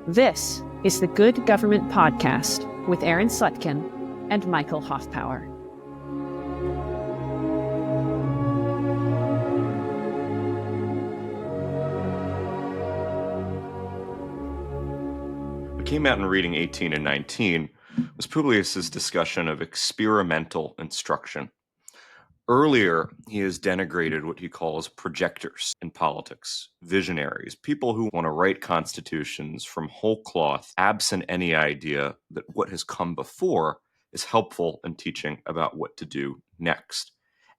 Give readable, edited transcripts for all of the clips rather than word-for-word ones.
This is the Good Government Podcast with Aaron Slutkin and Michael Hoffpauir. What came out in reading 18 and 19 was Publius's discussion of experimental instruction. Earlier, he has denigrated what he calls projectors in politics, visionaries, people who want to write constitutions from whole cloth, absent any idea that what has come before is helpful in teaching about what to do next,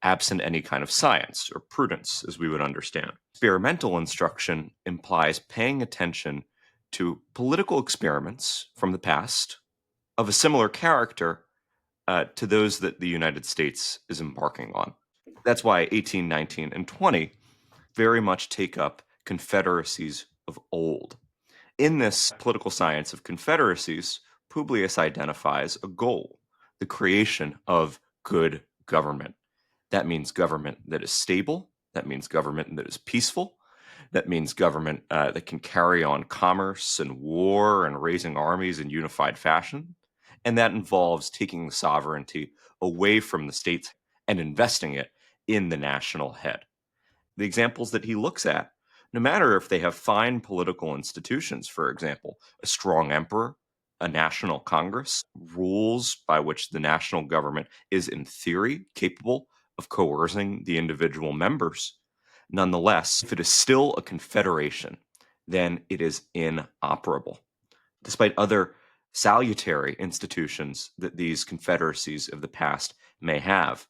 absent any kind of science or prudence, as we would understand. Experimental instruction implies paying attention to political experiments from the past of a similar character to those that the United States is embarking on. That's why 18, 19, and 20 very much take up confederacies of old. In this political science of confederacies, Publius identifies a goal, the creation of good government. That means government that is stable. That means government that is peaceful. That means government that can carry on commerce and war and raising armies in unified fashion. And that involves taking the sovereignty away from the states and investing it in the national head. The examples that he looks at, no matter if they have fine political institutions, for example, a strong emperor, a national congress, rules by which the national government is in theory capable of coercing the individual members, nonetheless, if it is still a confederation, then it is inoperable. Despite other salutary institutions that these confederacies of the past may have,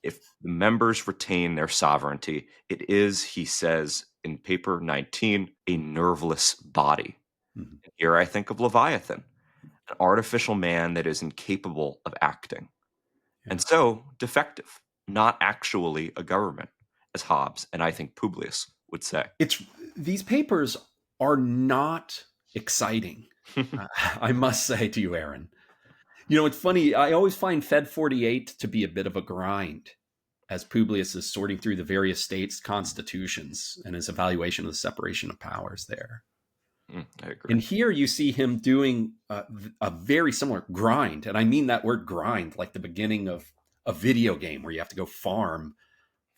if the members retain their sovereignty, it is, he says in paper 19, a nerveless body. Mm-hmm. Here I think of Leviathan, an artificial man that is incapable of acting. Yeah. And so defective, not actually a government, as Hobbes and I think Publius would say. These papers are not exciting. I must say to you, Aaron. You know, it's funny. I always find Fed 48 to be a bit of a grind as Publius is sorting through the various states' constitutions and his evaluation of the separation of powers there. I agree. And here you see him doing a very similar grind. And I mean that word grind, like the beginning of a video game where you have to go farm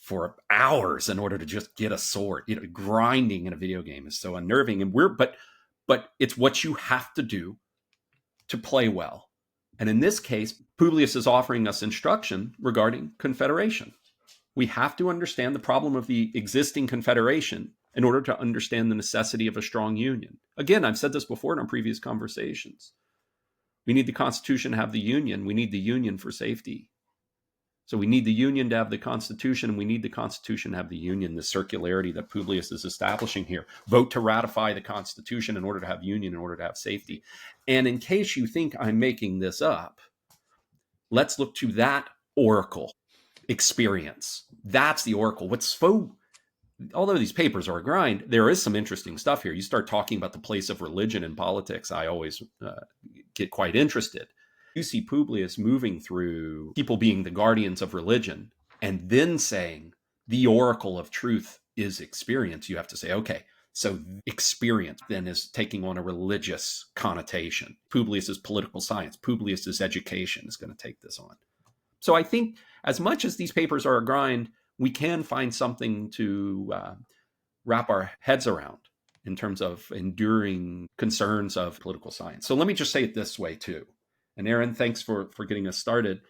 for hours in order to just get a sword. You know, grinding in a video game is so unnerving. And but it's what you have to do to play well. And in this case, Publius is offering us instruction regarding confederation. We have to understand the problem of the existing confederation in order to understand the necessity of a strong union. Again, I've said this before in our previous conversations. We need the Constitution to have the union. We need the union for safety. So we need the union to have the Constitution, and we need the Constitution to have the union, the circularity that Publius is establishing here. Vote to ratify the Constitution in order to have union, in order to have safety. And in case you think I'm making this up, let's look to that oracle experience. That's the oracle. Although these papers are a grind, there is some interesting stuff here. You start talking about the place of religion in politics, I always get quite interested. You see Publius moving through people being the guardians of religion and then saying the oracle of truth is experience. You have to say, okay, so experience then is taking on a religious connotation. Publius's political science, Publius's education is going to take this on. So I think as much as these papers are a grind, we can find something to wrap our heads around in terms of enduring concerns of political science. So let me just say it this way too. And Aaron, thanks for getting us started.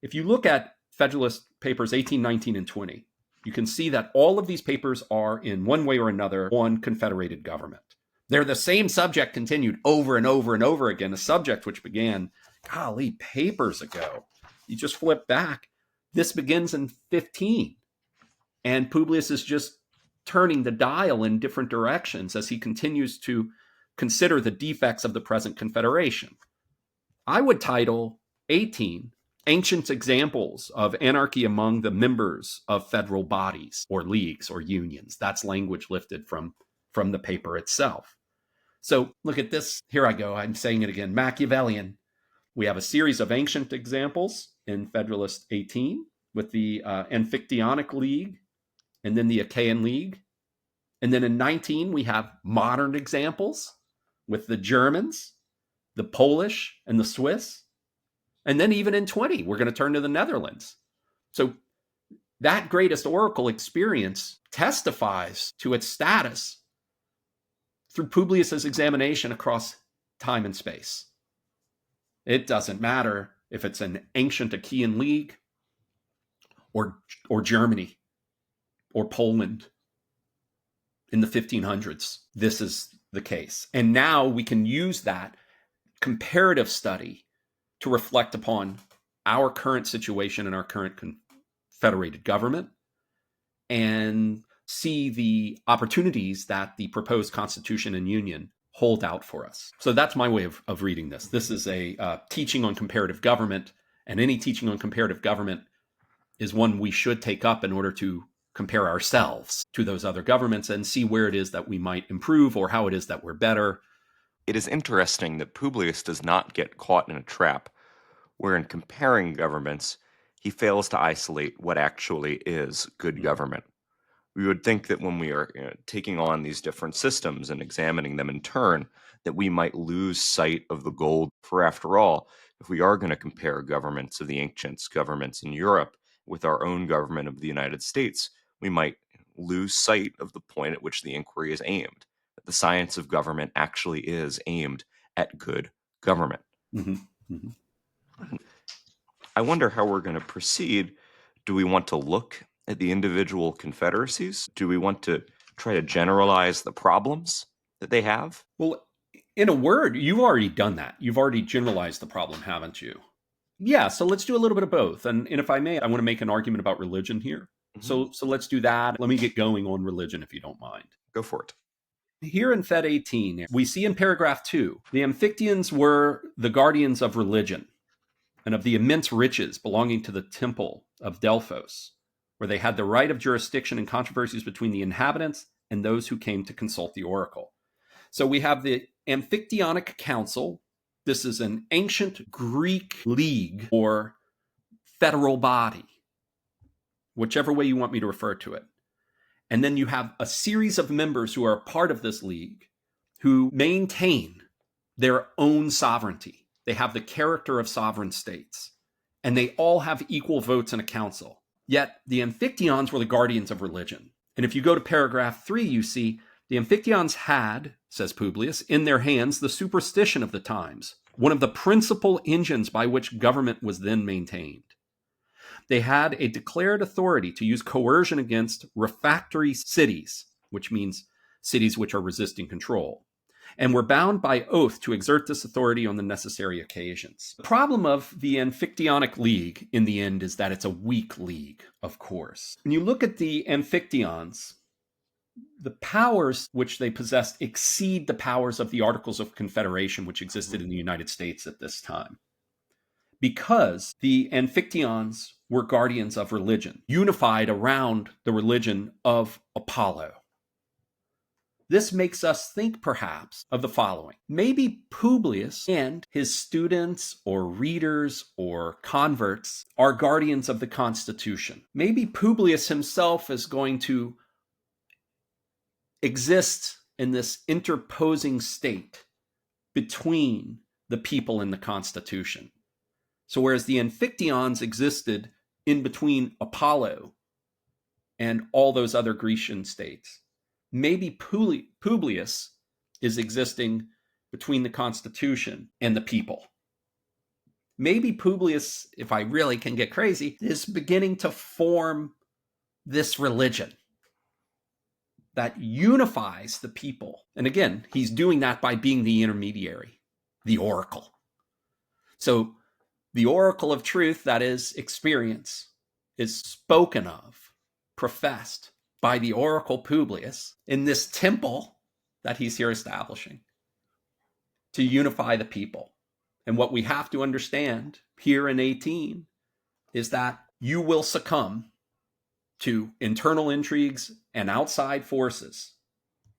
If you look at Federalist Papers 18, 19, and 20, you can see that all of these papers are in one way or another on confederated government. They're the same subject continued over and over and over again, a subject which began, papers ago. You just flip back. This begins in 15. And Publius is just turning the dial in different directions as he continues to consider the defects of the present confederation. I would title 18, Ancient Examples of Anarchy Among the Members of Federal Bodies or Leagues or Unions. That's language lifted from the paper itself. So look at this. Here I go. I'm saying it again. Machiavellian. We have a series of ancient examples in Federalist 18 with the Amphictyonic League and then the Achaean League. And then in 19, we have modern examples with the Germans, the Polish, and the Swiss. And then even in 20, we're going to turn to the Netherlands. So that greatest oracle experience testifies to its status through Publius's examination across time and space. It doesn't matter if it's an ancient Achaean League or Germany or Poland in the 1500s. This is the case. And now we can use that comparative study to reflect upon our current situation and our current confederated government and see the opportunities that the proposed Constitution and Union hold out for us. So that's my way of reading this. This is a teaching on comparative government, and any teaching on comparative government is one we should take up in order to compare ourselves to those other governments and see where it is that we might improve or how it is that we're better. It is interesting that Publius does not get caught in a trap where, in comparing governments, he fails to isolate what actually is good government. We would think that when we are taking on these different systems and examining them in turn, that we might lose sight of the goal. For after all, if we are going to compare governments of the ancients, governments in Europe, with our own government of the United States, we might lose sight of the point at which the inquiry is aimed, that the science of government actually is aimed at good government. Mm-hmm. Mm-hmm. I wonder how we're going to proceed. Do we want to look at the individual confederacies? Do we want to try to generalize the problems that they have? Well, in a word, you've already done that. You've already generalized the problem, haven't you? Yeah, so let's do a little bit of both. And if I may, I want to make an argument about religion here. Mm-hmm. So let's do that. Let me get going on religion, if you don't mind. Go for it. Here in Fed 18, we see in paragraph 2, the Amphictyons were the guardians of religion and of the immense riches belonging to the temple of Delphos, where they had the right of jurisdiction in controversies between the inhabitants and those who came to consult the oracle. So we have the Amphictyonic Council. This is an ancient Greek league or federal body, whichever way you want me to refer to it. And then you have a series of members who are a part of this league who maintain their own sovereignty. They have the character of sovereign states, and they all have equal votes in a council. Yet the Amphictyons were the guardians of religion. And if you go to paragraph 3, you see the Amphictyons had, says Publius, in their hands the superstition of the times, one of the principal engines by which government was then maintained. They had a declared authority to use coercion against refractory cities, which means cities which are resisting control, and were bound by oath to exert this authority on the necessary occasions. The problem of the Amphictyonic League in the end is that it's a weak league, of course. When you look at the Amphictyons, the powers which they possessed exceed the powers of the Articles of Confederation which existed in the United States at this time. Because the Amphictyons were guardians of religion, unified around the religion of Apollo. This makes us think, perhaps, of the following. Maybe Publius and his students or readers or converts are guardians of the Constitution. Maybe Publius himself is going to exist in this interposing state between the people and the Constitution. So whereas the Amphictyons existed in between Apollo and all those other Grecian states, maybe Publius is existing between the Constitution and the people. Maybe Publius, if I really can get crazy, is beginning to form this religion that unifies the people. And again, he's doing that by being the intermediary, the oracle. So the oracle of truth, that is experience, is spoken of, professed by the oracle Publius in this temple that he's here establishing to unify the people. And what we have to understand here in 18 is that you will succumb to internal intrigues and outside forces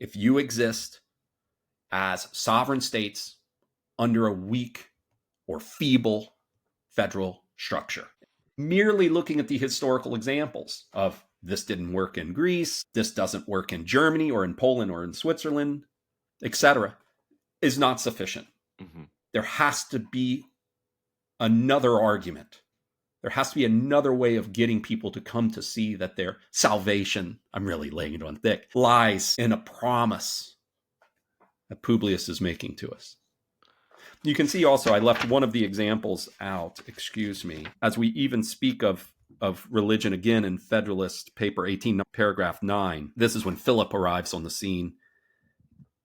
if you exist as sovereign states under a weak or feeble federal structure. Merely looking at the historical examples of this didn't work in Greece, this doesn't work in Germany or in Poland or in Switzerland, etc., is not sufficient. Mm-hmm. There has to be another argument. There has to be another way of getting people to come to see that their salvation, I'm really laying it on thick, lies in a promise that Publius is making to us. You can see also, I left one of the examples out, excuse me, as we even speak of religion again in Federalist Paper 18, paragraph 9. This is when Philip arrives on the scene.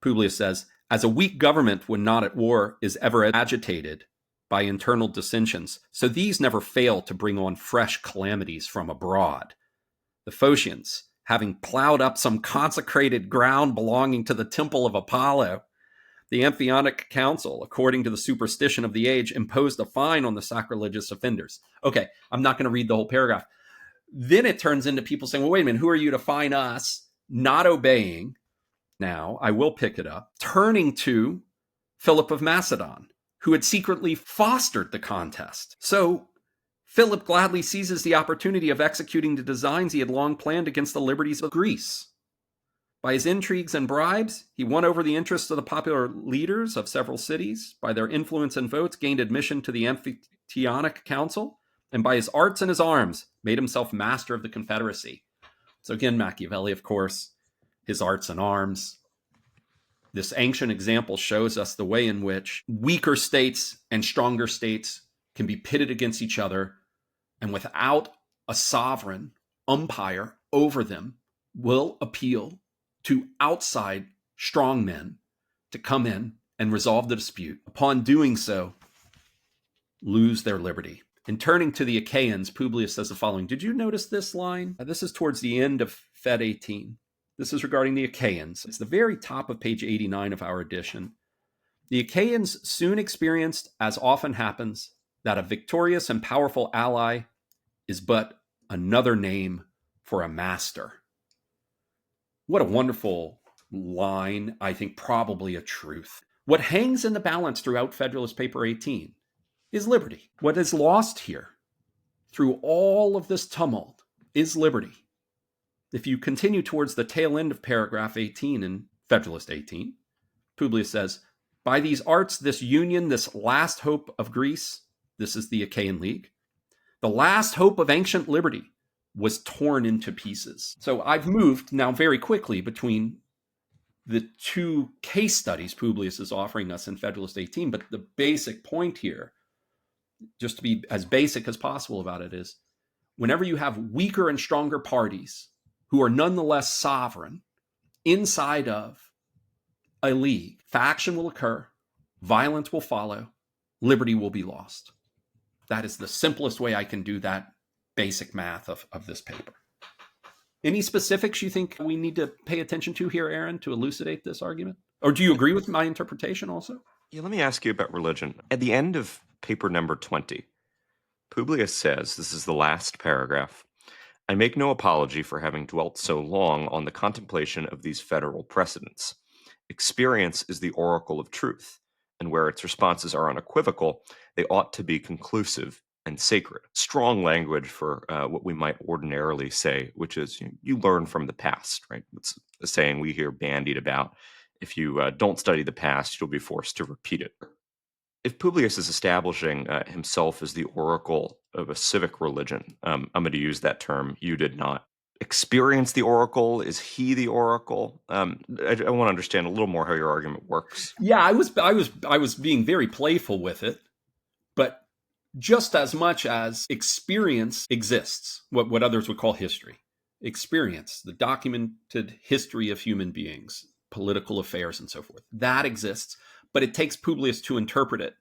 Publius says, as a weak government when not at war is ever agitated by internal dissensions, so these never fail to bring on fresh calamities from abroad. The Phocians, having plowed up some consecrated ground belonging to the temple of Apollo, the Amphionic Council, according to the superstition of the age, imposed a fine on the sacrilegious offenders. Okay, I'm not going to read the whole paragraph. Then it turns into people saying, well, wait a minute, who are you to fine us? Not obeying. Now, I will pick it up. Turning to Philip of Macedon, who had secretly fostered the contest. So Philip gladly seizes the opportunity of executing the designs he had long planned against the liberties of Greece. By his intrigues and bribes, he won over the interests of the popular leaders of several cities. By their influence and votes, gained admission to the Amphionic Council, and by his arts and his arms, made himself master of the confederacy. So again, Machiavelli, of course, his arts and arms. This ancient example shows us the way in which weaker states and stronger states can be pitted against each other, and without a sovereign umpire over them, will appeal to outside strong men to come in and resolve the dispute. Upon doing so, lose their liberty. In turning to the Achaeans, Publius says the following. Did you notice this line? This is towards the end of Fed 18. This is regarding the Achaeans. It's the very top of page 89 of our edition. The Achaeans soon experienced, as often happens, that a victorious and powerful ally is but another name for a master. What a wonderful line, I think probably a truth. What hangs in the balance throughout Federalist Paper 18 is liberty. What is lost here through all of this tumult is liberty. If you continue towards the tail end of paragraph 18 in Federalist 18, Publius says, by these arts, this union, this last hope of Greece, this is the Achaean League, the last hope of ancient liberty, was torn into pieces. So I've moved now very quickly between the two case studies Publius is offering us in Federalist 18, but the basic point here, just to be as basic as possible about it, is whenever you have weaker and stronger parties who are nonetheless sovereign inside of a league, faction will occur, violence will follow, liberty will be lost. That is the simplest way I can do that basic math of this paper. Any specifics you think we need to pay attention to here, Aaron, to elucidate this argument? Or do you agree with my interpretation also? Yeah, let me ask you about religion. At the end of paper number 20, Publius says, this is the last paragraph, I make no apology for having dwelt so long on the contemplation of these federal precedents. Experience is the oracle of truth, and where its responses are unequivocal, they ought to be conclusive and sacred. Strong language for what we might ordinarily say, which is you learn from the past, right? It's a saying we hear bandied about. If you don't study the past, you'll be forced to repeat it. If Publius is establishing himself as the oracle of a civic religion, I'm going to use that term, you did not experience the oracle. Is he the oracle? I want to understand a little more how your argument works. Yeah, I was being very playful with it, but just as much as experience exists, what others would call history, experience, the documented history of human beings, political affairs, and so forth, that exists, but it takes Publius to interpret it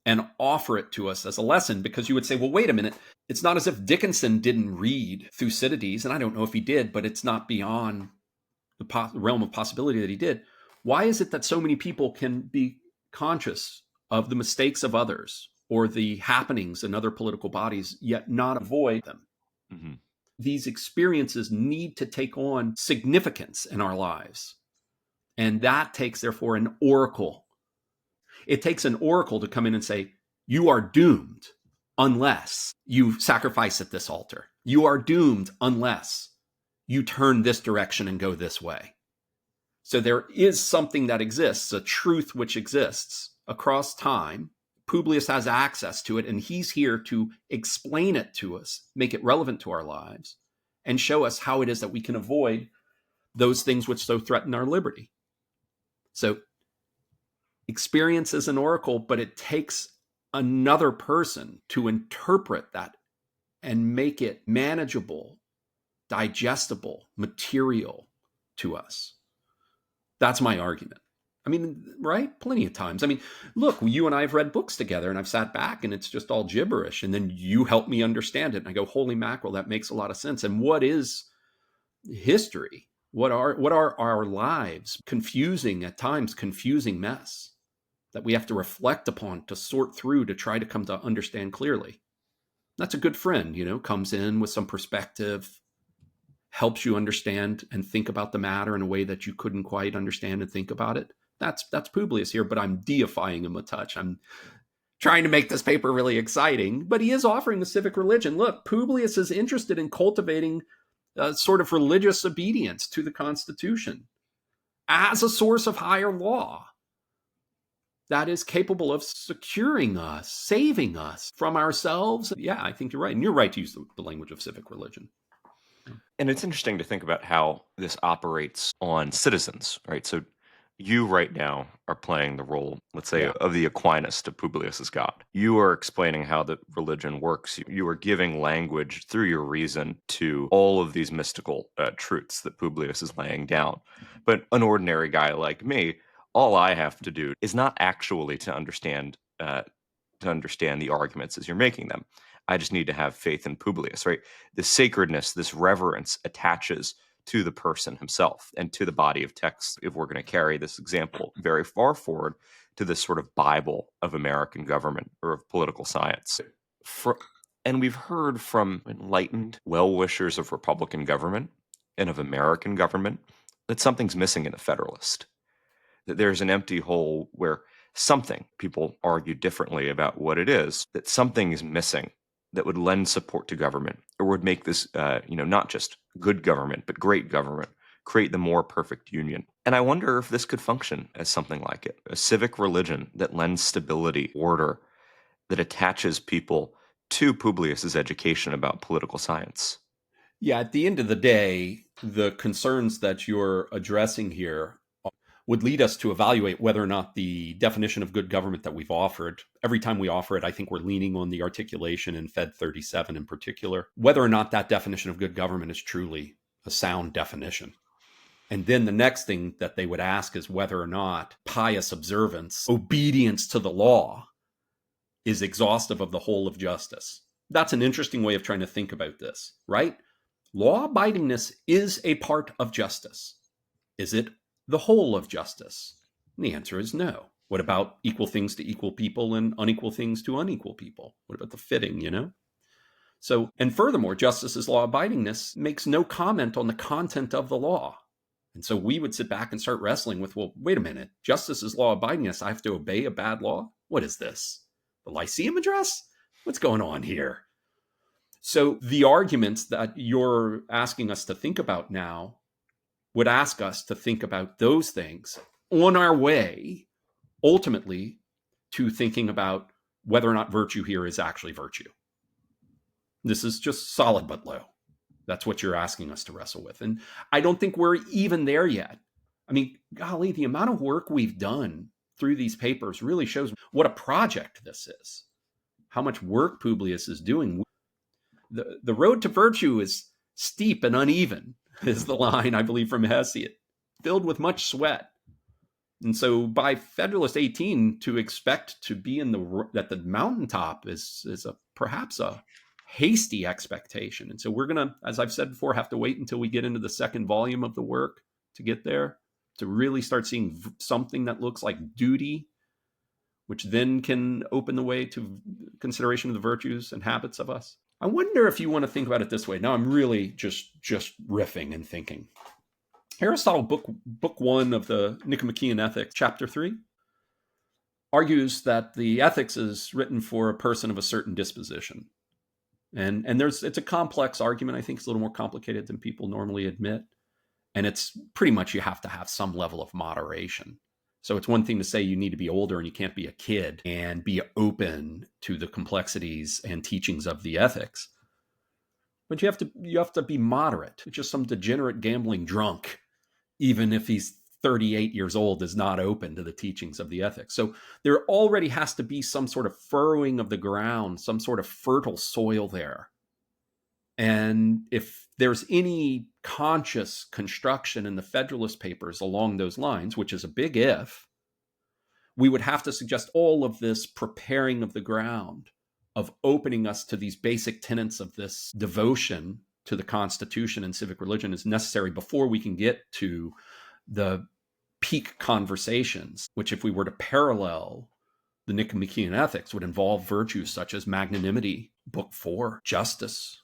and offer it to us as a lesson, because you would say, well, wait a minute, it's not as if Dickinson didn't read Thucydides, and I don't know if he did, but it's not beyond the realm of possibility that he did. Why is it that so many people can be conscious of the mistakes of others or the happenings in other political bodies, yet not avoid them? Mm-hmm. These experiences need to take on significance in our lives. And that takes, therefore, an oracle. It takes an oracle to come in and say, you are doomed unless you sacrifice at this altar. You are doomed unless you turn this direction and go this way. So there is something that exists, a truth which exists across time. Publius has access to it, and he's here to explain it to us, make it relevant to our lives, and show us how it is that we can avoid those things which so threaten our liberty. So experience is an oracle, but it takes another person to interpret that and make it manageable, digestible, material to us. That's my argument. I mean, right? Plenty of times. I mean, look, you and I have read books together, and I've sat back and it's just all gibberish. And then you help me understand it. And I go, holy mackerel, that makes a lot of sense. And what is history? What are our lives? Confusing, at times, confusing mess that we have to reflect upon, to sort through, to try to come to understand clearly. That's a good friend, comes in with some perspective, helps you understand and think about the matter in a way that you couldn't quite understand and think about it. That's Publius here, but I'm deifying him a touch. I'm trying to make this paper really exciting, but he is offering the civic religion. Look, Publius is interested in cultivating a sort of religious obedience to the Constitution as a source of higher law that is capable of securing us, saving us from ourselves. Yeah, I think you're right. And you're right to use the language of civic religion. And it's interesting to think about how this operates on citizens, right? So you right now are playing the role, let's say, of the Aquinas to Publius's God. You are explaining how the religion works. You are giving language through your reason to all of these mystical truths that Publius is laying down. But an ordinary guy like me, all I have to do is not actually to understand the arguments as you're making them. I just need to have faith in Publius, right? The sacredness, this reverence attaches to the person himself and to the body of text. If we're going to carry this example very far forward to this sort of Bible of American government or of political science. And we've heard from enlightened well-wishers of Republican government and of American government that something's missing in the Federalist. That there's an empty hole where something, people argue differently about what it is, that something is missing that would lend support to government or would make this, not just good government, but great government, create the more perfect union. And I wonder if this could function as something like it, a civic religion that lends stability, order, that attaches people to Publius's education about political science. Yeah, at the end of the day, the concerns that you're addressing here would lead us to evaluate whether or not the definition of good government that we've offered, every time we offer it, I think we're leaning on the articulation in Fed 37 in particular, whether or not that definition of good government is truly a sound definition. And then the next thing that they would ask is whether or not pious observance, obedience to the law, is exhaustive of the whole of justice. That's an interesting way of trying to think about this, right? Law-abidingness is a part of justice. Is it the whole of justice? And the answer is no. What about equal things to equal people and unequal things to unequal people? What about the fitting, So, and furthermore, justice's law-abidingness makes no comment on the content of the law. And so we would sit back and start wrestling with, well, wait a minute, justice's law-abidingness, I have to obey a bad law? What is this? The Lyceum Address? What's going on here? So the arguments that you're asking us to think about now would ask us to think about those things on our way, ultimately, to thinking about whether or not virtue here is actually virtue. This is just solid but low. That's what you're asking us to wrestle with. And I don't think we're even there yet. I mean, golly, the amount of work we've done through these papers really shows what a project this is, how much work Publius is doing. The road to virtue is steep and uneven, is the line, I believe, from Hesiod, filled with much sweat. And so by Federalist 18, to expect to be at the mountaintop is perhaps a hasty expectation. And so we're going to, as I've said before, have to wait until we get into the second volume of the work to get there, to really start seeing something that looks like duty, which then can open the way to consideration of the virtues and habits of us. I wonder if you want to think about it this way. Now I'm really just riffing and thinking. Aristotle, book 1 of the Nicomachean Ethics, chapter 3, argues that the ethics is written for a person of a certain disposition. And it's a complex argument. I think it's a little more complicated than people normally admit. And it's pretty much you have to have some level of moderation. So it's one thing to say you need to be older and you can't be a kid and be open to the complexities and teachings of the ethics. But you have to be moderate. It's just some degenerate gambling drunk, even if he's 38 years old, is not open to the teachings of the ethics. So there already has to be some sort of furrowing of the ground, some sort of fertile soil there. And if there's any conscious construction in the Federalist Papers along those lines, which is a big if, we would have to suggest all of this preparing of the ground, of opening us to these basic tenets of this devotion to the Constitution and civic religion is necessary before we can get to the peak conversations, which if we were to parallel the Nicomachean Ethics would involve virtues such as magnanimity, Book 4, justice,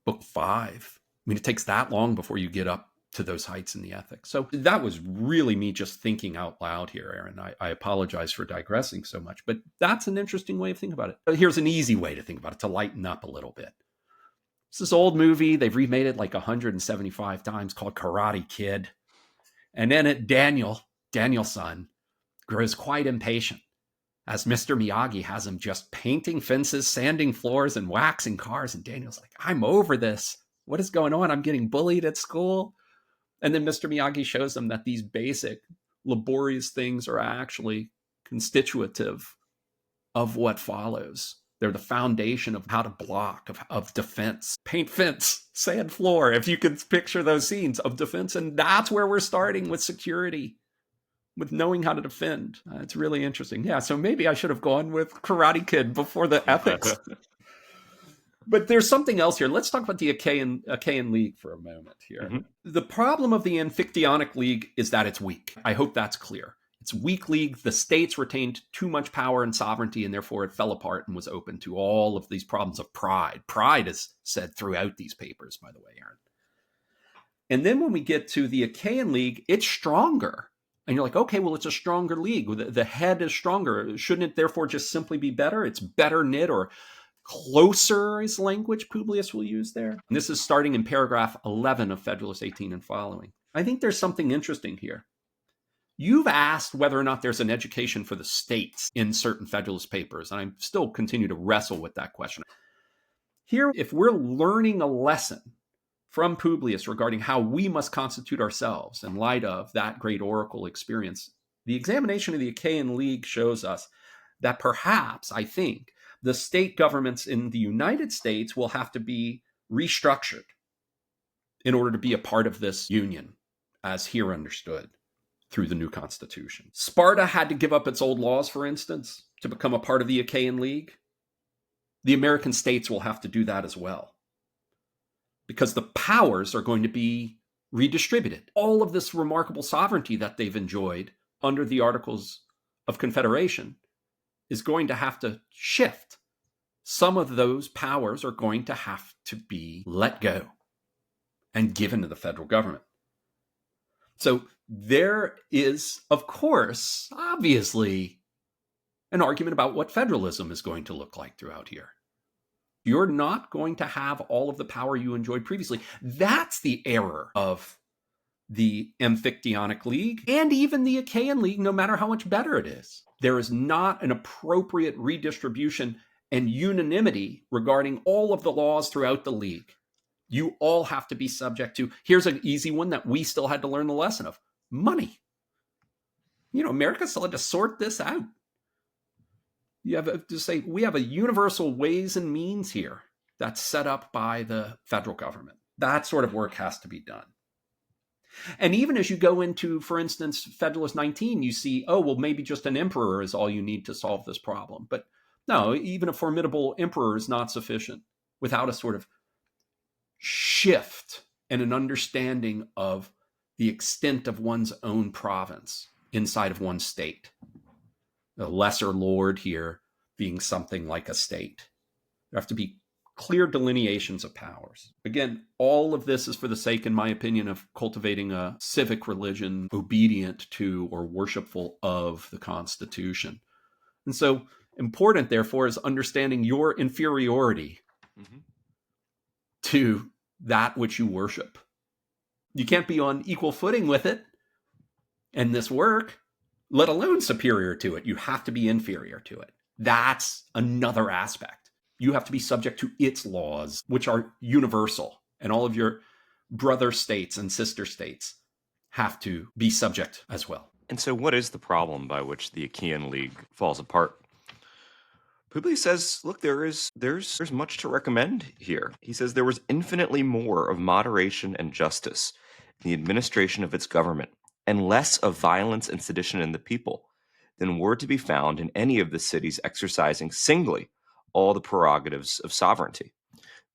Book 5. I mean, it takes that long before you get up to those heights in the ethics. So that was really me just thinking out loud here, Aaron. I apologize for digressing so much, but that's an interesting way of thinking about it. Here's an easy way to think about it, to lighten up a little bit. It's this old movie. They've remade it like 175 times, called Karate Kid. And then Daniel's son, grows quite impatient as Mr. Miyagi has him just painting fences, sanding floors, and waxing cars. And Daniel's like, I'm over this. What is going on? I'm getting bullied at school. And then Mr. Miyagi shows them that these basic, laborious things are actually constitutive of what follows. They're the foundation of how to block, of defense. Paint fence, sand floor, if you could picture those scenes of defense. And that's where we're starting with security, with knowing how to defend. It's really interesting. Yeah, so maybe I should have gone with Karate Kid before the ethics. But there's something else here. Let's talk about the Achaean League for a moment here. Mm-hmm. The problem of the Amphictyonic League is that it's weak. I hope that's clear. It's a weak league. The states retained too much power and sovereignty, and therefore it fell apart and was open to all of these problems of pride. Pride is said throughout these papers, by the way, Aaron. And then when we get to the Achaean League, it's stronger. And you're like, okay, well, it's a stronger league. The head is stronger. Shouldn't it therefore just simply be better? It's better knit, or closer is language Publius will use there. And this is starting in paragraph 11 of Federalist 18 and following. I think there's something interesting here. You've asked whether or not there's an education for the states in certain Federalist Papers, and I still continue to wrestle with that question. Here, if we're learning a lesson from Publius regarding how we must constitute ourselves in light of that great oracle experience, the examination of the Achaean League shows us that perhaps, I think, the state governments in the United States will have to be restructured in order to be a part of this union, as here understood through the new constitution. Sparta had to give up its old laws, for instance, to become a part of the Achaean League. The American states will have to do that as well, because the powers are going to be redistributed. All of this remarkable sovereignty that they've enjoyed under the Articles of Confederation is going to have to shift. Some of those powers are going to have to be let go and given to the federal government. So there is, of course, obviously, an argument about what federalism is going to look like throughout here. You're not going to have all of the power you enjoyed previously. That's the error of the Amphictyonic League and even the Achaean League, no matter how much better it is. There is not an appropriate redistribution and unanimity regarding all of the laws throughout the league. You all have to be subject to, here's an easy one that we still had to learn the lesson of, money. America still had to sort this out. You have to say, we have a universal ways and means here that's set up by the federal government. That sort of work has to be done. And even as you go into, for instance, Federalist 19, you see, oh, well, maybe just an emperor is all you need to solve this problem. But no, even a formidable emperor is not sufficient without a sort of shift and an understanding of the extent of one's own province inside of one state. The lesser lord here being something like a state. There have to be clear delineations of powers. Again, all of this is for the sake, in my opinion, of cultivating a civic religion obedient to or worshipful of the Constitution. And so important, therefore, is understanding your inferiority to that which you worship. You can't be on equal footing with it in this work, let alone superior to it. You have to be inferior to it. That's another aspect. You have to be subject to its laws, which are universal, and all of your brother states and sister states have to be subject as well. And so what is the problem by which the Achaean League falls apart? Publius says, look, there's much to recommend here. He says there was infinitely more of moderation and justice in the administration of its government, and less of violence and sedition in the people, than were to be found in any of the cities exercising singly all the prerogatives of sovereignty.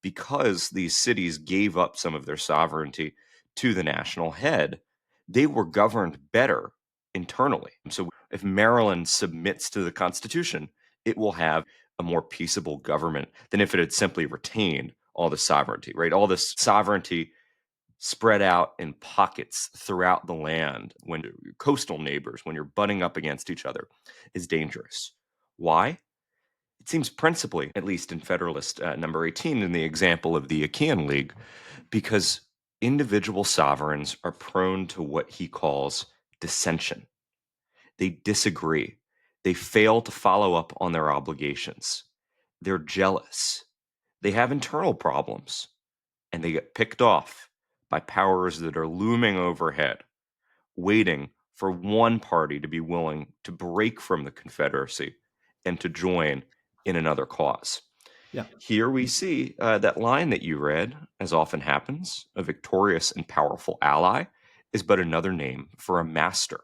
Because these cities gave up some of their sovereignty to the national head, they were governed better internally. So if Maryland submits to the Constitution, it will have a more peaceable government than if it had simply retained all the sovereignty, right? All this sovereignty spread out in pockets throughout the land when your coastal neighbors, when you're butting up against each other, is dangerous. Why? It seems principally, at least in Federalist number 18, in the example of the Achaean League, because individual sovereigns are prone to what he calls dissension. They disagree. They fail to follow up on their obligations. They're jealous. They have internal problems, and they get picked off by powers that are looming overhead, waiting for one party to be willing to break from the Confederacy and to join in another cause. Yeah. Here we see that line that you read, as often happens, a victorious and powerful ally is but another name for a master.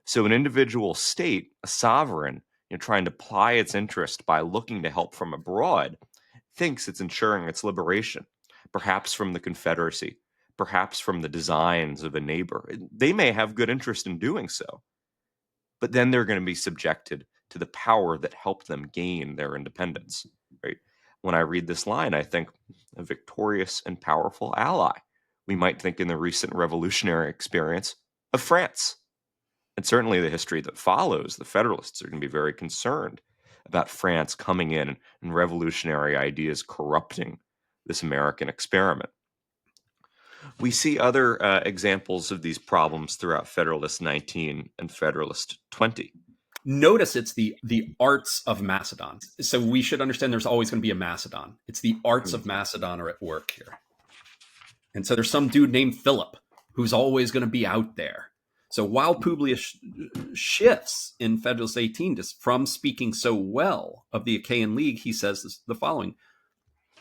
So an individual state, a sovereign, trying to ply its interest by looking to help from abroad, thinks it's ensuring its liberation, perhaps from the Confederacy, perhaps from the designs of a neighbor. They may have good interest in doing so, but then they're going to be subjected to the power that helped them gain their independence, right? When I read this line, I think a victorious and powerful ally. We might think in the recent revolutionary experience of France. And certainly the history that follows, the Federalists are going to be very concerned about France coming in and revolutionary ideas corrupting this American experiment. We see other examples of these problems throughout Federalist 19 and Federalist 20. Notice it's the arts of Macedon. So we should understand there's always going to be a Macedon. It's the arts of Macedon are at work here. And so there's some dude named Philip who's always going to be out there. So while Publius shifts in Federalist 18 from speaking so well of the Achaean League, he says the following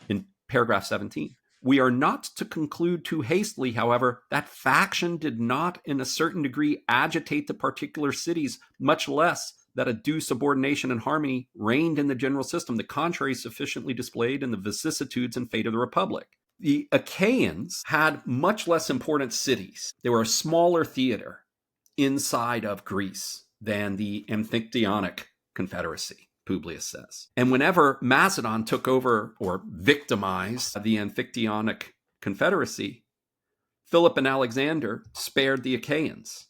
in paragraph 17. We are not to conclude too hastily, however, that faction did not in a certain degree agitate the particular cities, much less that a due subordination and harmony reigned in the general system, the contrary sufficiently displayed in the vicissitudes and fate of the Republic. The Achaeans had much less important cities. They were a smaller theater inside of Greece than the Amphictyonic Confederacy, Publius says. And whenever Macedon took over or victimized the Amphictyonic Confederacy, Philip and Alexander spared the Achaeans.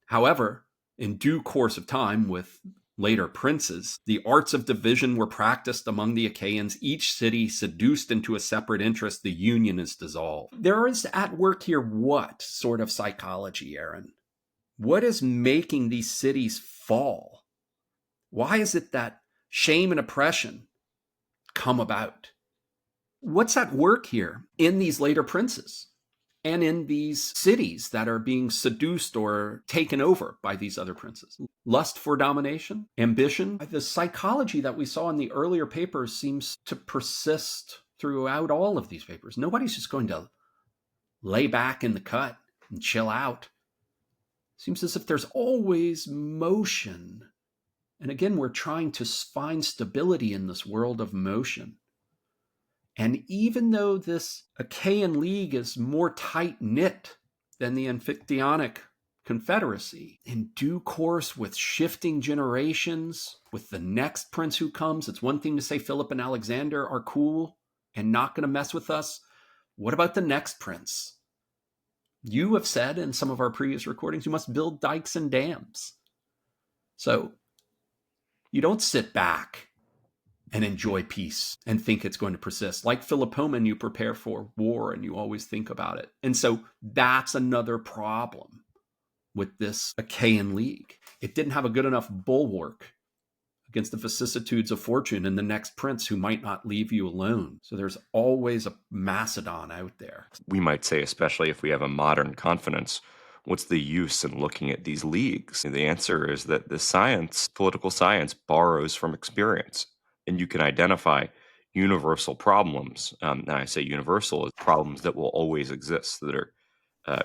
However, in due course of time with later princes, the arts of division were practiced among the Achaeans. Each city seduced into a separate interest, the union is dissolved. There is at work here what sort of psychology, Aaron? What is making these cities fall? Why is it that shame and oppression come about? What's at work here in these later princes and in these cities that are being seduced or taken over by these other princes? Lust for domination, ambition. The psychology that we saw in the earlier papers seems to persist throughout all of these papers. Nobody's just going to lay back in the cut and chill out. Seems as if there's always motion. And again, we're trying to find stability in this world of motion. And even though this Achaean League is more tight-knit than the Amphictyonic Confederacy, in due course with shifting generations, with the next prince who comes, it's one thing to say Philip and Alexander are cool and not going to mess with us. What about the next prince? You have said in some of our previous recordings, you must build dikes and dams. So you don't sit back and enjoy peace and think it's going to persist. Like Philopoemen, you prepare for war and you always think about it. And so that's another problem with this Achaean League. It didn't have a good enough bulwark against the vicissitudes of fortune and the next prince who might not leave you alone. So there's always a Macedon out there. We might say, especially if we have a modern confidence, what's the use in looking at these leagues? And the answer is that the science, political science, borrows from experience. And you can identify universal problems. And I say universal as problems that will always exist, that are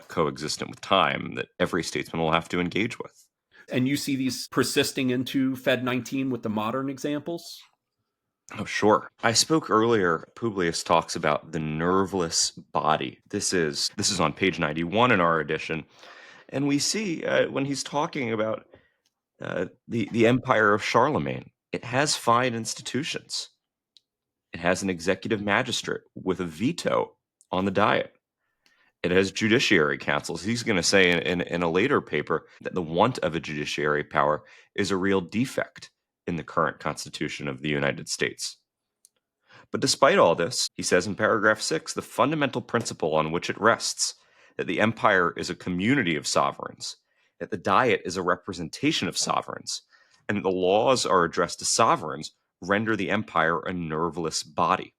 coexistent with time, that every statesman will have to engage with. And you see these persisting into Fed 19 with the modern examples? Oh, sure. I spoke earlier, Publius talks about the nerveless body. This is on page 91 in our edition. And we see when he's talking about the empire of Charlemagne, it has fine institutions. It has an executive magistrate with a veto on the diet. It has judiciary councils. He's going to say in a later paper that the want of a judiciary power is a real defect in the current Constitution of the United States. But despite all this, he says in paragraph 6, the fundamental principle on which it rests, that the empire is a community of sovereigns, that the diet is a representation of sovereigns, and that the laws are addressed to sovereigns, render the empire a nerveless body,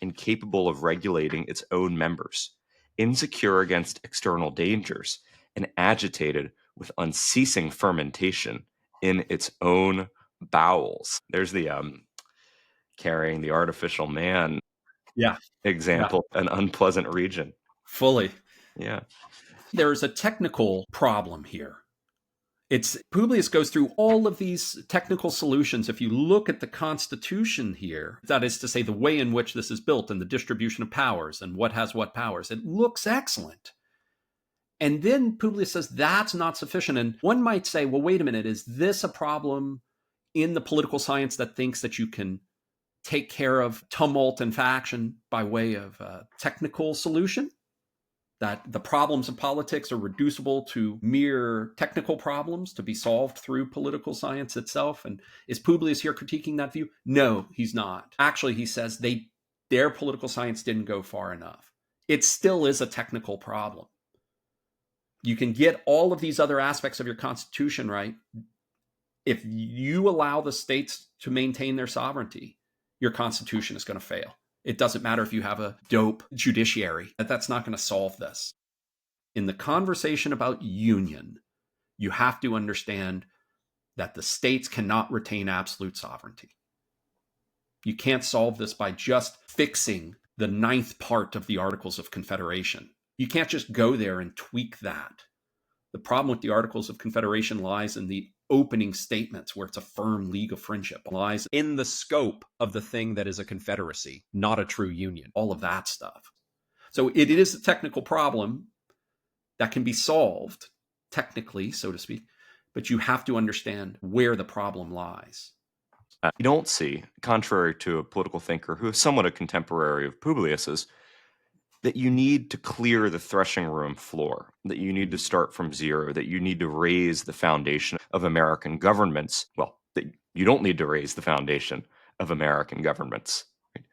incapable of regulating its own members, insecure against external dangers, and agitated with unceasing fermentation in its own bowels. There's the carrying the artificial man example, an unpleasant region. Fully. Yeah. There's a technical problem here. Publius goes through all of these technical solutions. If you look at the Constitution here, that is to say, the way in which this is built and the distribution of powers and what has what powers, it looks excellent. And then Publius says that's not sufficient. And one might say, well, wait a minute, is this a problem in the political science that thinks that you can take care of tumult and faction by way of a technical solution? That the problems of politics are reducible to mere technical problems to be solved through political science itself? And is Publius here critiquing that view? No, he's not. Actually, he says their political science didn't go far enough. It still is a technical problem. You can get all of these other aspects of your Constitution right. If you allow the states to maintain their sovereignty, your Constitution is going to fail. It doesn't matter if you have a dope judiciary. That's not going to solve this. In the conversation about union, you have to understand that the states cannot retain absolute sovereignty. You can't solve this by just fixing the 9th part of the Articles of Confederation. You can't just go there and tweak that. The problem with the Articles of Confederation lies in the opening statements where it's a firm league of friendship, lies in the scope of the thing that is a confederacy, not a true union, all of that stuff. So it is a technical problem that can be solved technically, so to speak, but you have to understand where the problem lies. You don't see, contrary to a political thinker who is somewhat a contemporary of Publius's, that you need to clear the threshing room floor, that you need to start from zero, that you need to raise the foundation of American governments. Well, that you don't need to raise the foundation of American governments. Right?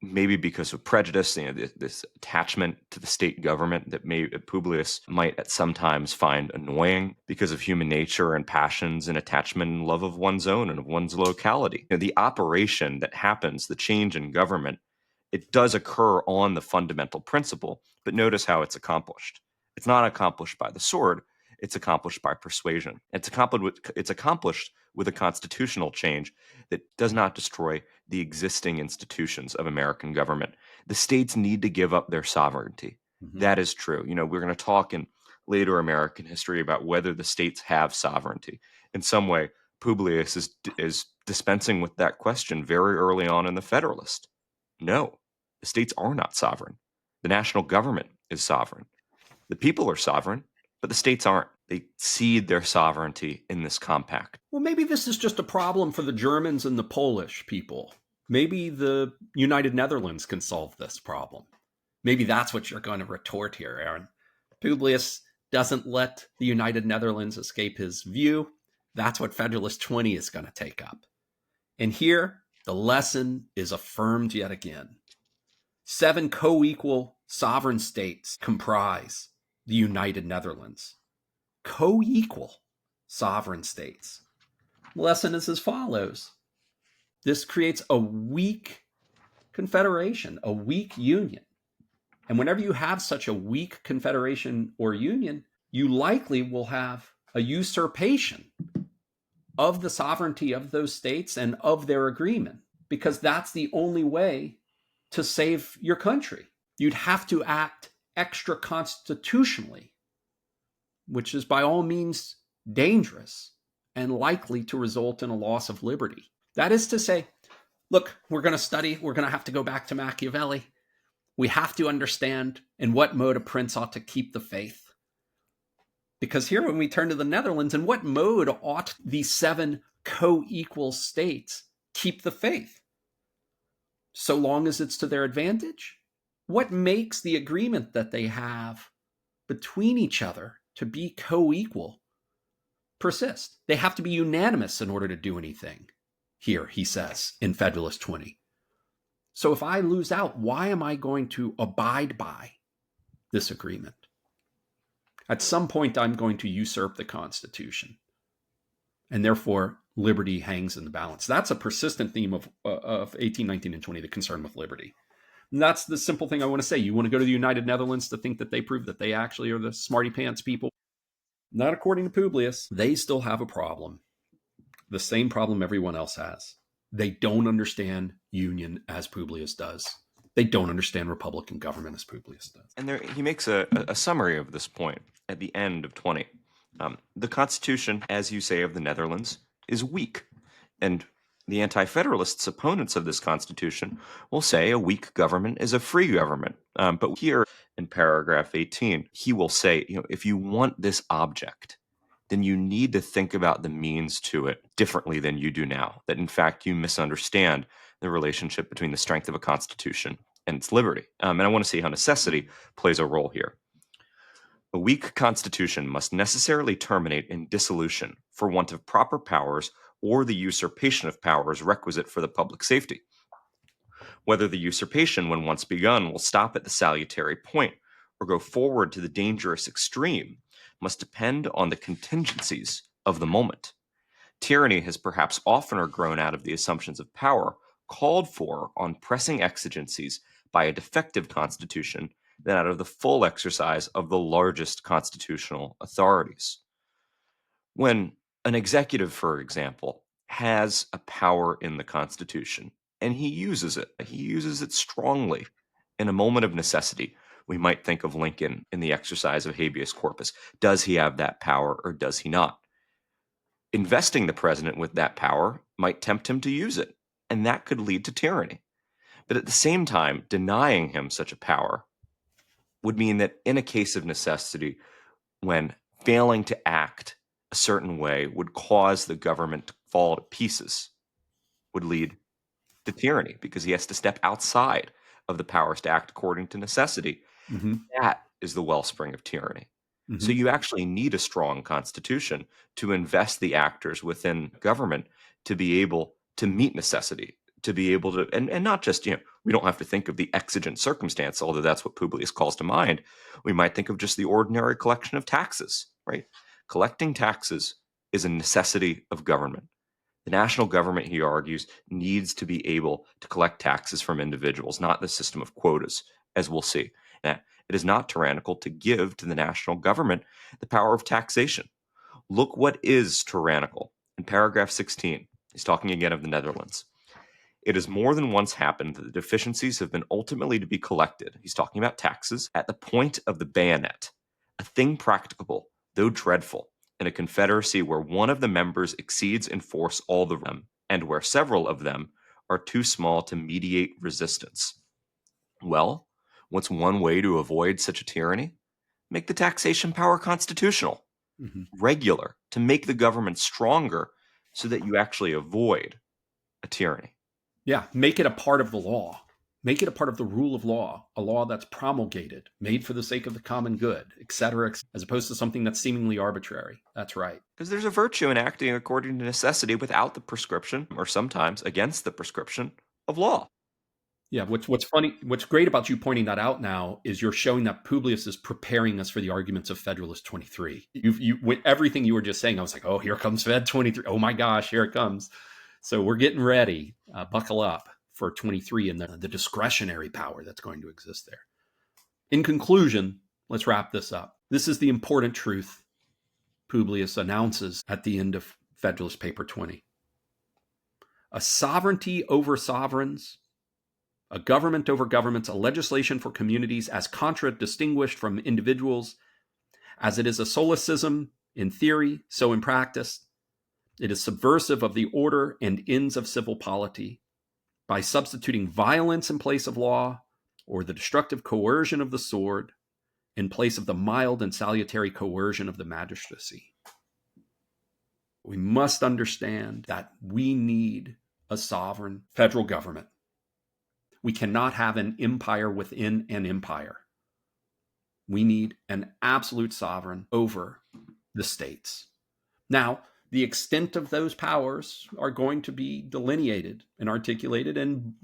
Maybe because of prejudice, this attachment to the state government that Publius might at sometimes find annoying because of human nature and passions and attachment and love of one's own and of one's locality. The operation that happens, the change in government, it does occur on the fundamental principle, but notice how it's accomplished. It's not accomplished by the sword, it's accomplished by persuasion. It's accomplished with a constitutional change that does not destroy the existing institutions of American government. The states need to give up their sovereignty. Mm-hmm. That is true. We're going to talk in later American history about whether the states have sovereignty. In some way, Publius is dispensing with that question very early on in the Federalist. No, the states are not sovereign. The national government is sovereign. The people are sovereign, but the states aren't. They cede their sovereignty in this compact. Well, maybe this is just a problem for the Germans and the Polish people. Maybe the United Netherlands can solve this problem. Maybe that's what you're going to retort here, Aaron. Publius doesn't let the United Netherlands escape his view. That's what Federalist 20 is going to take up. And here, The lesson is affirmed yet again. 7 co-equal sovereign states comprise the United Netherlands. Co-equal sovereign states. The lesson is as follows. This creates a weak confederation, a weak union. And whenever you have such a weak confederation or union, you likely will have a usurpation of the sovereignty of those states and of their agreement, because that's the only way to save your country. You'd have to act extra constitutionally, which is by all means dangerous and likely to result in a loss of liberty. That is to say, look, we're going to have to go back to Machiavelli. We have to understand in what mode a prince ought to keep the faith. Because here, when we turn to the Netherlands, in what mode ought these 7 co-equal states keep the faith? So long as it's to their advantage? What makes the agreement that they have between each other to be co-equal persist? They have to be unanimous in order to do anything. Here, he says in Federalist 20. So if I lose out, why am I going to abide by this agreement? At some point, I'm going to usurp the Constitution. And therefore, liberty hangs in the balance. That's a persistent theme of 18, 19, and 20, the concern with liberty. And that's the simple thing I want to say. You want to go to the United Netherlands to think that they prove that they actually are the smarty pants people? Not according to Publius. They still have a problem. The same problem everyone else has. They don't understand union as Publius does. They don't understand Republican government as Publius does. And there, he makes a summary of this point at the end of 20. The Constitution, as you say, of the Netherlands is weak. And the anti-federalists, opponents of this Constitution, will say a weak government is a free government. But here in paragraph 18, he will say, if you want this object, then you need to think about the means to it differently than you do now. That, in fact, you misunderstand the relationship between the strength of a Constitution and its liberty. And I want to see how necessity plays a role here. A weak Constitution must necessarily terminate in dissolution for want of proper powers or the usurpation of powers requisite for the public safety. Whether the usurpation, when once begun, will stop at the salutary point or go forward to the dangerous extreme must depend on the contingencies of the moment. Tyranny has perhaps oftener grown out of the assumptions of power called for on pressing exigencies by a defective constitution than out of the full exercise of the largest constitutional authorities. When an executive, for example, has a power in the Constitution and he uses it strongly in a moment of necessity, we might think of Lincoln in the exercise of habeas corpus. Does he have that power or does he not? Investing the president with that power might tempt him to use it, and that could lead to tyranny. But at the same time, denying him such a power would mean that in a case of necessity, when failing to act a certain way would cause the government to fall to pieces, would lead to tyranny because he has to step outside of the powers to act according to necessity. Mm-hmm. That is the wellspring of tyranny. Mm-hmm. So you actually need a strong constitution to invest the actors within government to be able to meet necessity, to be able to, and not just, we don't have to think of the exigent circumstance, although that's what Publius calls to mind. We might think of just the ordinary collection of taxes, right? Collecting taxes is a necessity of government. The national government, he argues, needs to be able to collect taxes from individuals, not the system of quotas, as we'll see. Now, it is not tyrannical to give to the national government the power of taxation. Look what is tyrannical. In paragraph 16, he's talking again of the Netherlands. It has more than once happened that the deficiencies have been ultimately to be collected. He's talking about taxes at the point of the bayonet, a thing practicable, though dreadful, in a confederacy where one of the members exceeds in force all of them, and where several of them are too small to mediate resistance. Well, what's one way to avoid such a tyranny? Make the taxation power constitutional, regular, to make the government stronger so that you actually avoid a tyranny. Yeah, make it a part of the law. Make it a part of the rule of law, a law that's promulgated, made for the sake of the common good, etc., as opposed to something that's seemingly arbitrary. That's right. Because there's a virtue in acting according to necessity without the prescription, or sometimes against the prescription, of law. Yeah, what's funny, what's great about you pointing that out now is you're showing that Publius is preparing us for the arguments of Federalist 23. With everything you were just saying, I was like, oh, here comes Fed 23. Oh my gosh, here it comes. So we're getting ready. Buckle up for 23 and the discretionary power that's going to exist there. In conclusion, let's wrap this up. This is the important truth Publius announces at the end of Federalist Paper 20. A sovereignty over sovereigns, a government over governments, a legislation for communities as contradistinguished from individuals, as it is a solecism in theory, so in practice, it is subversive of the order and ends of civil polity, by substituting violence in place of law, or the destructive coercion of the sword in place of the mild and salutary coercion of the magistracy. We must understand that we need a sovereign federal government. We cannot have an empire within an empire. We need an absolute sovereign over the states. Now, the extent of those powers are going to be delineated and articulated. And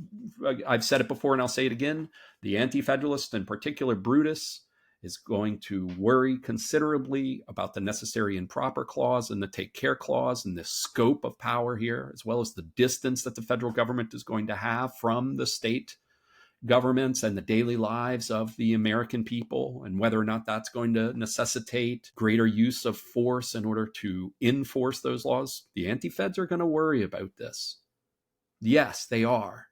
I've said it before and I'll say it again. The anti-federalist, in particular Brutus, is going to worry considerably about the necessary and proper clause and the take care clause and the scope of power here, as well as the distance that the federal government is going to have from the state governments and the daily lives of the American people, and whether or not that's going to necessitate greater use of force in order to enforce those laws. The anti-feds are going to worry about this. Yes, they are.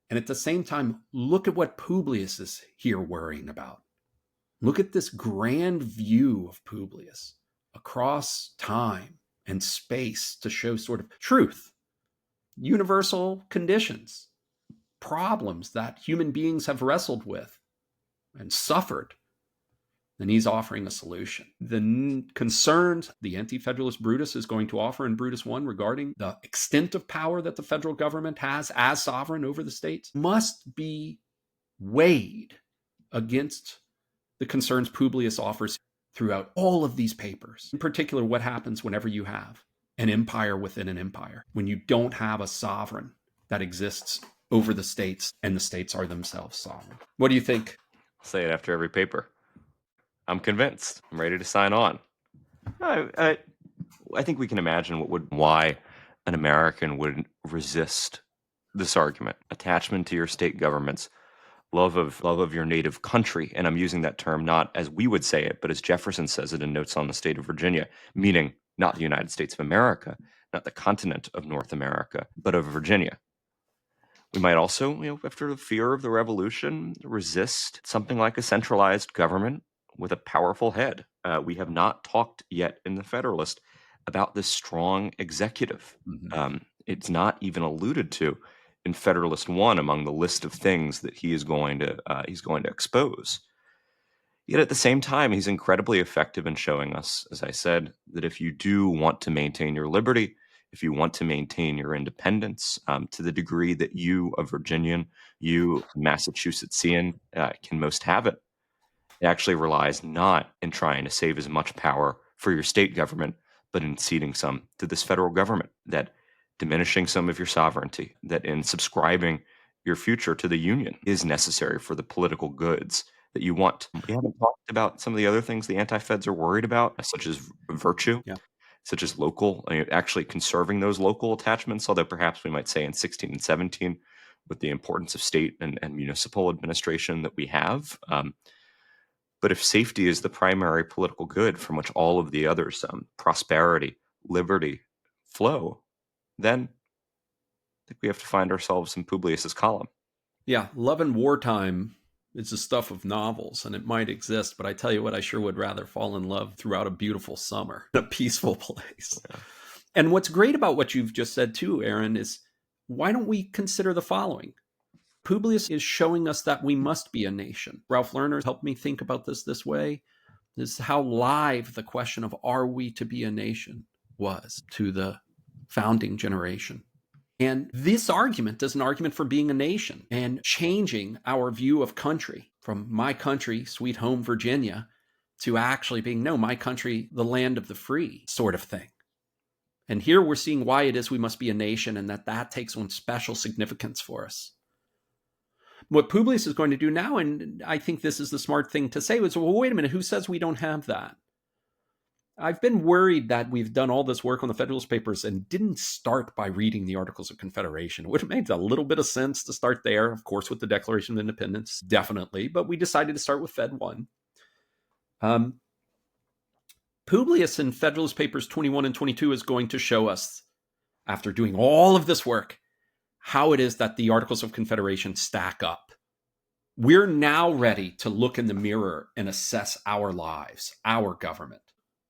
And at the same time, look at what Publius is here worrying about. Look at this grand view of Publius across time and space to show sort of truth, universal conditions, problems that human beings have wrestled with and suffered. And he's offering a solution. The concerns the anti-federalist Brutus is going to offer in Brutus 1 regarding the extent of power that the federal government has as sovereign over the states must be weighed against the concerns Publius offers throughout all of these papers. In particular, what happens whenever you have an empire within an empire, when you don't have a sovereign that exists over the states and the states are themselves sovereign. What do you think? I'll say it after every paper. I'm convinced. I'm ready to sign on. I think we can imagine why an American would resist this argument. Attachment to your state governments, love of your native country, and I'm using that term not as we would say it, but as Jefferson says it in Notes on the State of Virginia, meaning not the United States of America, not the continent of North America, but of Virginia. We might also, after the fear of the revolution, resist something like a centralized government with a powerful head. We have not talked yet in the Federalist about this strong executive. Mm-hmm. It's not even alluded to in Federalist 1 among the list of things that he's going to expose. Yet at the same time, he's incredibly effective in showing us, as I said, that if you do want to maintain your liberty, if you want to maintain your independence to the degree that you, a Virginian, you, a Massachusettsian, can most have it, it actually relies not in trying to save as much power for your state government, but in ceding some to this federal government, that diminishing some of your sovereignty, that in subscribing your future to the Union is necessary for the political goods that you want. We haven't talked about some of the other things the anti-feds are worried about, such as virtue, such as local, actually conserving those local attachments, although perhaps we might say in 16 and 17 with the importance of state and municipal administration that we have. But if safety is the primary political good from which all of the others, prosperity, liberty, flow, then I think we have to find ourselves in Publius's column. Yeah, love in wartime is the stuff of novels, and it might exist, but I tell you what, I sure would rather fall in love throughout a beautiful summer in a peaceful place. Yeah. And what's great about what you've just said too, Aaron, is why don't we consider the following? Publius is showing us that we must be a nation. Ralph Lerner helped me think about this way. This is how live the question of are we to be a nation was to the founding generation. And this argument is an argument for being a nation and changing our view of country from my country, sweet home Virginia, to actually being, no, my country, the land of the free sort of thing. And here we're seeing why it is we must be a nation, and that takes on special significance for us. What Publius is going to do now, and I think this is the smart thing to say, is, well, wait a minute, who says we don't have that? I've been worried that we've done all this work on the Federalist Papers and didn't start by reading the Articles of Confederation. It would have made a little bit of sense to start there, of course, with the Declaration of Independence, definitely, but we decided to start with Fed 1. Publius in Federalist Papers 21 and 22 is going to show us, after doing all of this work, how it is that the Articles of Confederation stack up. We're now ready to look in the mirror and assess our lives, our government.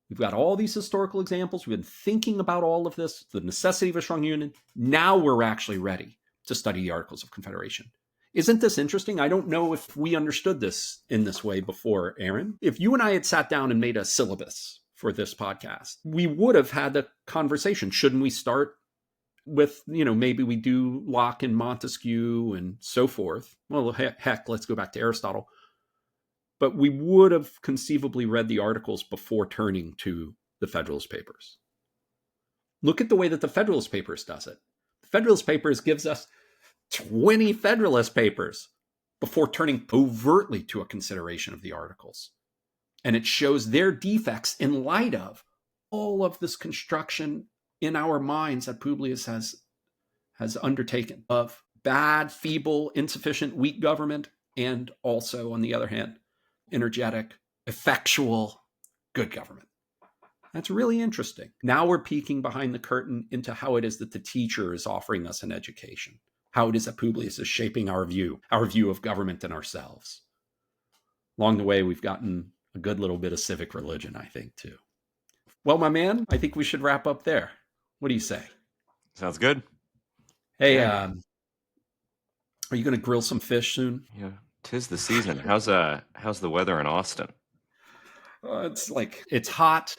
We've got all these historical examples. We've been thinking about all of this, the necessity of a strong union. Now we're actually ready to study the Articles of Confederation. Isn't this interesting? I don't know if we understood this in this way before, Aaron. If you and I had sat down and made a syllabus for this podcast, we would have had the conversation. Shouldn't we start with, maybe we do Locke and Montesquieu and so forth? Well, heck, let's go back to Aristotle. But we would have conceivably read the Articles before turning to the Federalist Papers. Look at the way that the Federalist Papers does it. The Federalist Papers gives us 20 Federalist Papers before turning overtly to a consideration of the Articles. And it shows their defects in light of all of this construction in our minds that Publius has undertaken of bad, feeble, insufficient, weak government, and also, on the other hand, energetic, effectual, good government. That's really interesting. Now we're peeking behind the curtain into how it is that the teacher is offering us an education, how it is that Publius is shaping our view of government and ourselves. Along the way, we've gotten a good little bit of civic religion, I think, too. Well, my man, I think we should wrap up there. What do you say? Sounds good. Hey, are you going to grill some fish soon? Yeah, 'tis the season. How's the weather in Austin? It's hot.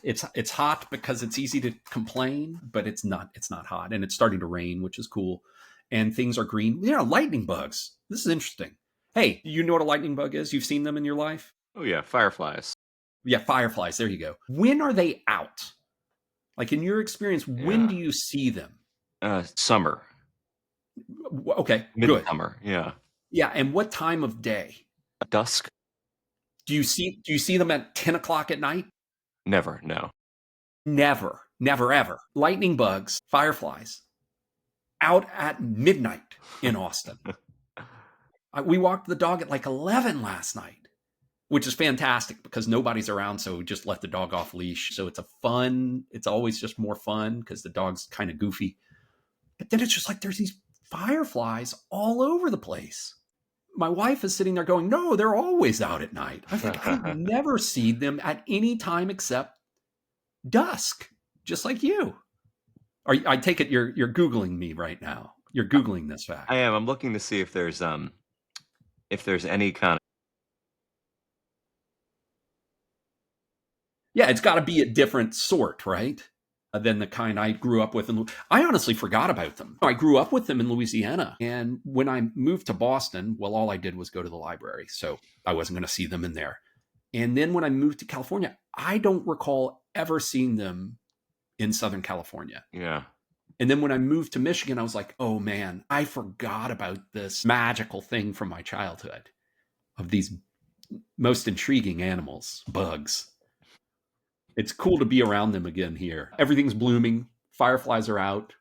It's hot because it's easy to complain, but it's not hot, and it's starting to rain, which is cool. And things are green. Lightning bugs. This is interesting. Hey, you know what a lightning bug is? You've seen them in your life? Oh yeah, fireflies. Yeah, fireflies. There you go. When are they out? Like in your experience, when do you see them? Summer. Okay, Midsummer. Good. Yeah. Yeah, and what time of day? Dusk. Do you see them at 10 o'clock at night? Never. No. Never, ever. Lightning bugs, fireflies, out at midnight in Austin. We walked the dog at like 11 last night, which is fantastic because nobody's around, so we just let the dog off leash. So it's always just more fun because the dog's kind of goofy. But then it's just like there's these fireflies all over the place. My wife is sitting there going, no, they're always out at night. I think I've never seen them at any time except dusk, just like you. I take it you're Googling me right now. You're Googling this fact. I am. I'm looking to see if there's any kind of... Yeah, it's got to be a different sort, right? Than the kind I grew up with. I honestly forgot about them. I grew up with them in Louisiana. And when I moved to Boston, well, all I did was go to the library. So I wasn't going to see them in there. And then when I moved to California, I don't recall ever seeing them in Southern California. Yeah. And then when I moved to Michigan, I was like, oh man, I forgot about this magical thing from my childhood of these most intriguing animals, bugs. It's cool to be around them again here. Everything's blooming. Fireflies are out.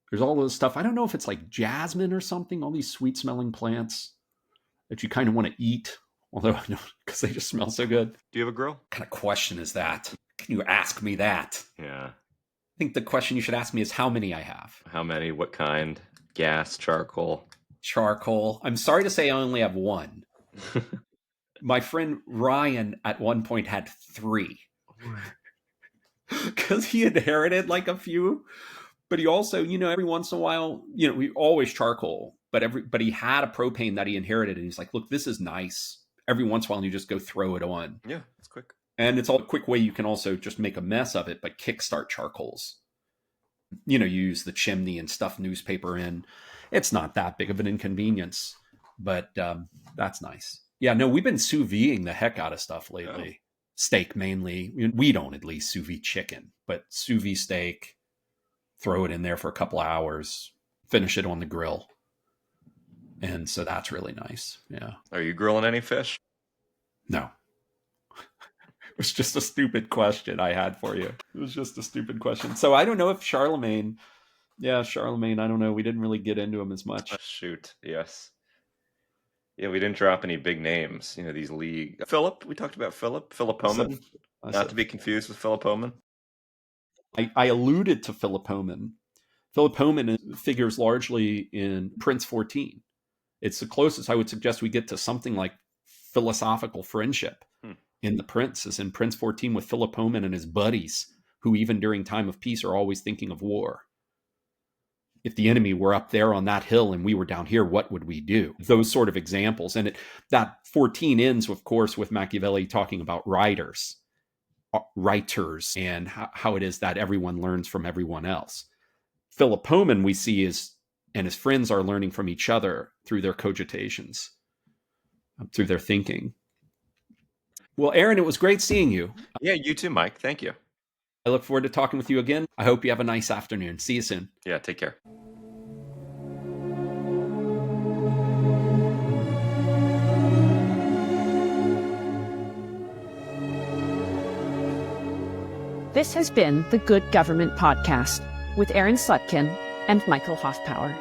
There's all this stuff. I don't know if it's like jasmine or something, all these sweet smelling plants that you kind of want to eat. Although I know because they just smell so good. Do you have a grill? What kind of question is that? Can you ask me that? Yeah. I think the question you should ask me is how many I have. How many? What kind? Gas, charcoal? Charcoal. I'm sorry to say I only have one. My friend Ryan at one point had 3. Because he inherited like a few. But he also, every once in a while, we always charcoal. But he had a propane that he inherited. And he's like, look, this is nice. Every once in a while, you just go throw it on. Yeah, it's quick. And it's all a quick way you can also just make a mess of it, but kickstart charcoals. You use the chimney and stuff newspaper in. It's not that big of an inconvenience, but that's nice. Yeah, no, we've been sous videing the heck out of stuff lately. Oh. Steak mainly. We don't at least sous vide chicken, but sous vide steak, throw it in there for a couple of hours, finish it on the grill. And so that's really nice. Yeah. Are you grilling any fish? No. It was just a stupid question I had for you. It was just a stupid question. So I don't know if Charlemagne, I don't know. We didn't really get into him as much. Oh, shoot. Yes. Yeah, we didn't drop any big names, these league. Philip, we talked about Philip Homan, not to be confused with Philip Homan. I alluded to Philip Homan. Philip Homan figures largely in Prince 14. It's the closest I would suggest we get to something like philosophical friendship in the Prince, is in Prince 14 with Philip Homan and his buddies, who even during time of peace are always thinking of war. If the enemy were up there on that hill and we were down here, what would we do? Those sort of examples. And that 14 ends, of course, with Machiavelli talking about writers, and how it is that everyone learns from everyone else. Philip Homan, we see, and his friends are learning from each other through their cogitations, through their thinking. Well, Aaron, it was great seeing you. Yeah, you too, Mike. Thank you. I look forward to talking with you again. I hope you have a nice afternoon. See you soon. Yeah, take care. This has been the Good Government Podcast with Aaron Slutkin and Michael Hoffpauir.